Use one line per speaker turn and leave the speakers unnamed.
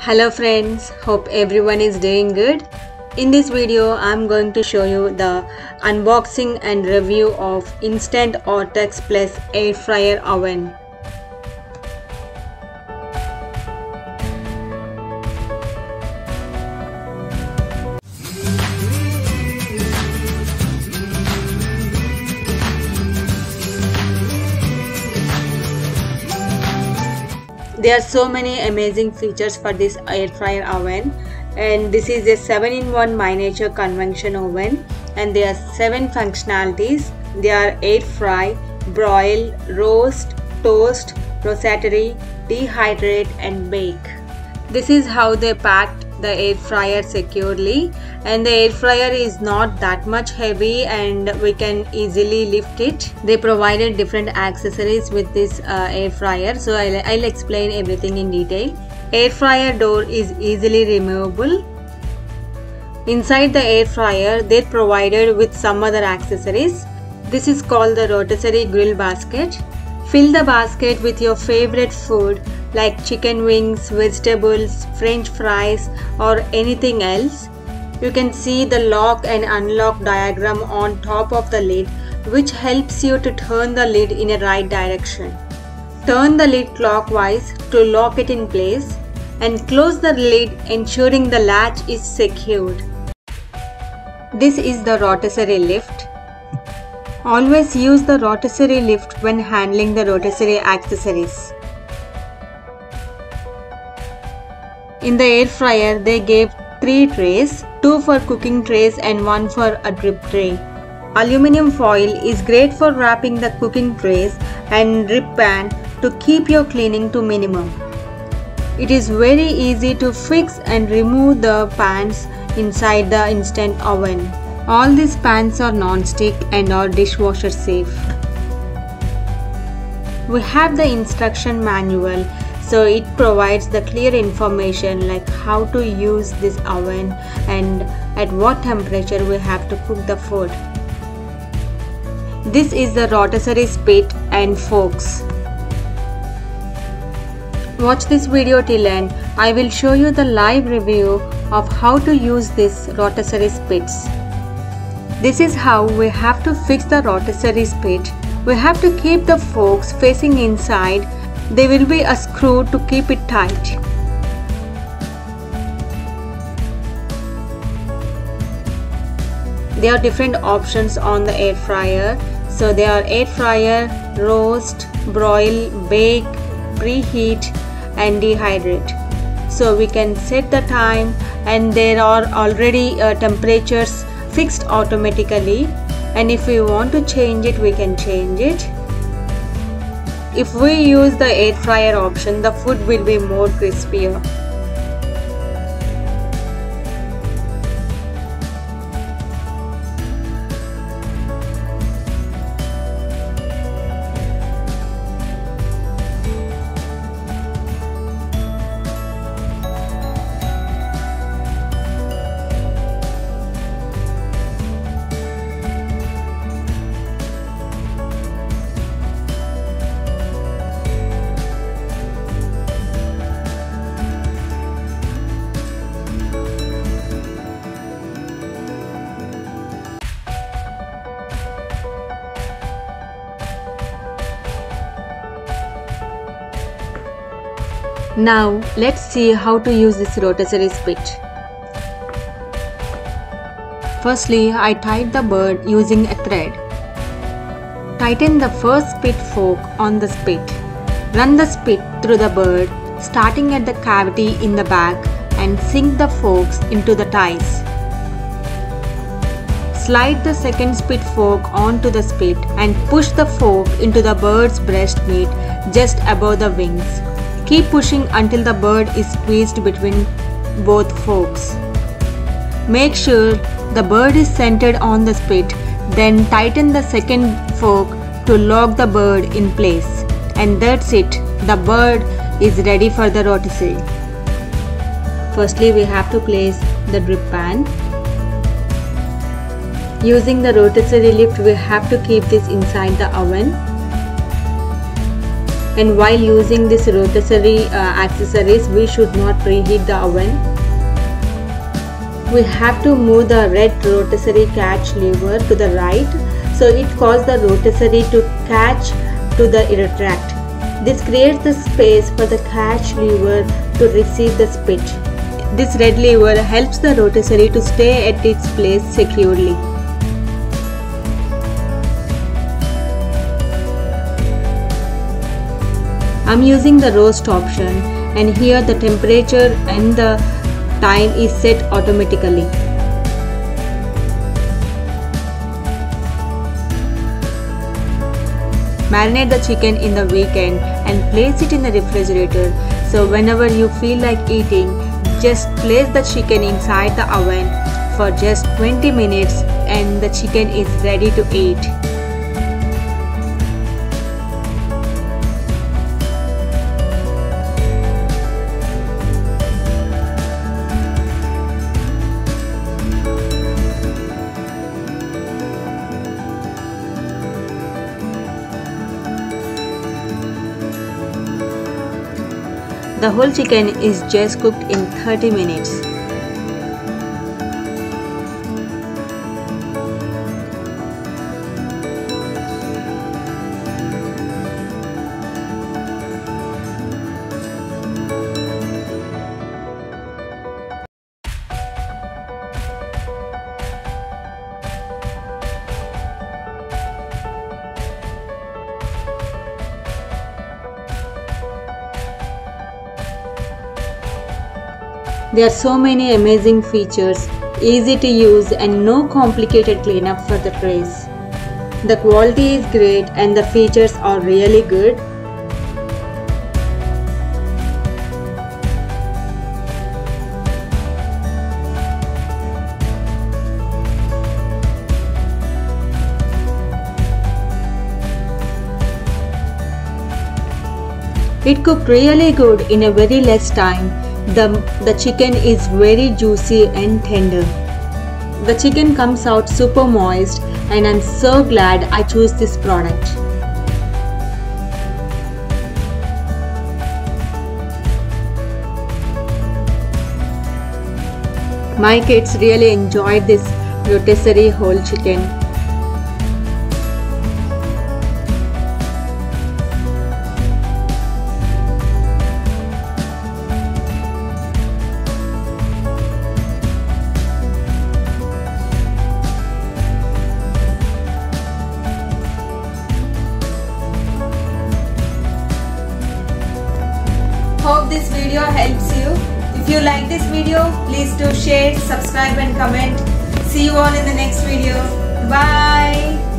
Hello friends, hope everyone is doing good. In this video, I'm going to show you the unboxing and review of Instant Ortex Plus Air Fryer Oven. There are so many amazing features for this air fryer oven, and this is a 7-in-1 miniature convection oven, and there are 7 functionalities. They are air fry, broil, roast, toast, rotisserie, dehydrate and bake. This is how they packed the air fryer securely, and the air fryer is not that much heavy and we can easily lift it. They provided different accessories with this air fryer, so I'll explain everything in detail. Air fryer door is easily removable. Inside the air fryer they provided with some other accessories. This is called the rotisserie grill basket. Fill the basket with your favorite food like chicken wings, vegetables, french fries or anything else. You can see the lock and unlock diagram on top of the lid, which helps you to turn the lid in a right direction. Turn the lid clockwise to lock it in place and close the lid, ensuring the latch is secured. This is the rotisserie lift. Always use the rotisserie lift when handling the rotisserie accessories. In the air fryer, they gave 3 trays, 2 for cooking trays and 1 for a drip tray. Aluminium foil is great for wrapping the cooking trays and drip pan to keep your cleaning to minimum. It is very easy to fix and remove the pans inside the instant oven. All these pans are non-stick and are dishwasher safe. We have the instruction manual, so it provides the clear information like how to use this oven and at what temperature we have to cook the food. This is the rotisserie spit and forks. Watch this video till end. I will show you the live review of how to use this rotisserie spits. This is how we have to fix the rotisserie spit. We have to keep the forks facing inside. There will be a screw to keep it tight. There are different options on the air fryer. So there are air fryer, roast, broil, bake, preheat and dehydrate. So we can set the time, and there are already temperatures fixed automatically, and if we want to change it we can change it. If we use the air fryer option, the food will be more crispier. Now let's see how to use this rotisserie spit. Firstly, I tied the bird using a thread. Tighten the first spit fork on the spit. Run the spit through the bird, starting at the cavity in the back, and sink the forks into the ties. Slide the second spit fork onto the spit and push the fork into the bird's breast meat just above the wings. Keep pushing until the bird is squeezed between both forks. Make sure the bird is centered on the spit, then tighten the second fork to lock the bird in place. And that's it, the bird is ready for the rotisserie. Firstly, we have to place the drip pan. Using the rotisserie lift, we have to keep this inside the oven. And while using this rotisserie accessories, we should not preheat the oven. We have to move the red rotisserie catch lever to the right, so it causes the rotisserie to catch to the retract. This creates the space for the catch lever to receive the spit. This red lever helps the rotisserie to stay at its place securely. I'm using the roast option, and here the temperature and the time is set automatically. Marinate the chicken in the weekend and place it in the refrigerator, so whenever you feel like eating, just place the chicken inside the oven for just 20 minutes and the chicken is ready to eat. The whole chicken is just cooked in 30 minutes. There are so many amazing features, easy to use and no complicated cleanup for the trays. The quality is great and the features are really good. It cooked really good in a very less time. The chicken is very juicy and tender. The chicken comes out super moist and I'm so glad I chose this product. My kids really enjoyed this rotisserie whole chicken.
Hope this video helps you. If you like this video, please do share, subscribe and comment. See you all in the next video. Bye.